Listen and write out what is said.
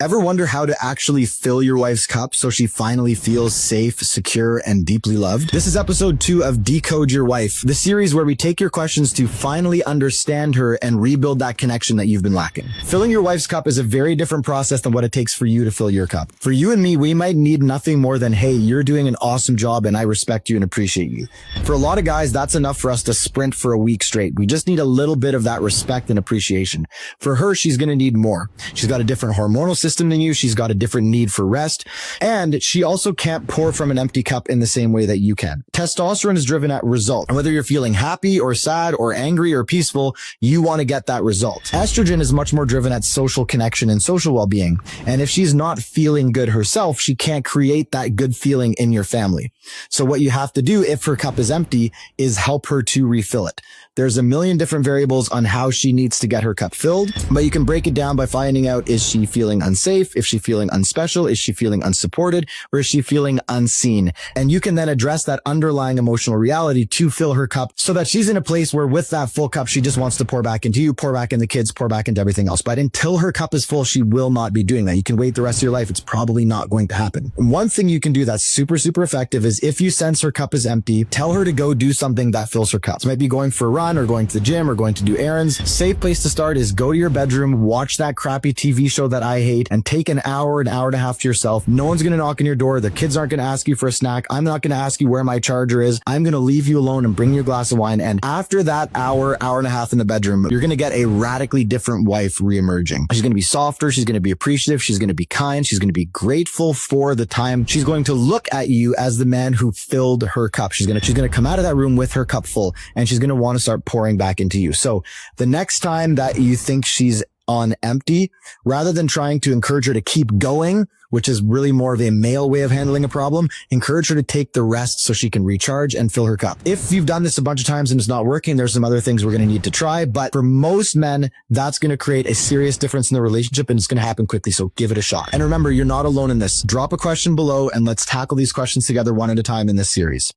Ever wonder how to actually fill your wife's cup so she finally feels safe, secure, and deeply loved? This is episode 2 of Decode Your Wife, the series where we take your questions to finally understand her and rebuild that connection that you've been lacking. Filling your wife's cup is a very different process than what it takes for you to fill your cup. For you and me, we might need nothing more than, hey, you're doing an awesome job and I respect you and appreciate you. For a lot of guys, that's enough for us to sprint for a week straight. We just need a little bit of that respect and appreciation. For her, she's going to need more. She's got a different hormonal system than you. She's got a different need for rest. And she also can't pour from an empty cup in the same way that you can. Testosterone is driven at result. And whether you're feeling happy or sad or angry or peaceful, you want to get that result. Estrogen is much more driven at social connection and social well-being. And if she's not feeling good herself, she can't create that good feeling in your family. So what you have to do if her cup is empty is help her to refill it. There's a million different variables on how she needs to get her cup filled, but you can break it down by finding out, is she feeling unsafe? Is she feeling unspecial? Is she feeling unsupported? Or is she feeling unseen? And you can then address that underlying emotional reality to fill her cup so that she's in a place where with that full cup, she just wants to pour back into you, pour back into the kids, pour back into everything else. But until her cup is full, she will not be doing that. You can wait the rest of your life. It's probably not going to happen. One thing you can do that's super, super effective is if you sense her cup is empty, tell her to go do something that fills her cup. So it might be going for a run or going to the gym or going to do errands. Safe place to start is go to your bedroom, watch that crappy TV show that I hate, and take an hour and a half to yourself. No one's going to knock on your door. The kids aren't going to ask you for a snack. I'm not going to ask you where my charger is. I'm going to leave you alone and bring you a glass of wine. And after that hour and a half in the bedroom, you're going to get a radically different wife reemerging. She's going to be softer. She's going to be appreciative. She's going to be kind. She's going to be grateful for the time. She's going to look at you as the man who filled her cup. She's going to come out of that room with her cup full, and she's going to want to start pouring back into you. So the next time that you think she's on empty, rather than trying to encourage her to keep going, which is really more of a male way of handling a problem, encourage her to take the rest so she can recharge and fill her cup. If you've done this a bunch of times and it's not working, there's some other things we're going to need to try. But for most men, that's going to create a serious difference in the relationship, and it's going to happen quickly. So give it a shot. And remember, you're not alone in this. Drop a question below and let's tackle these questions together one at a time in this series.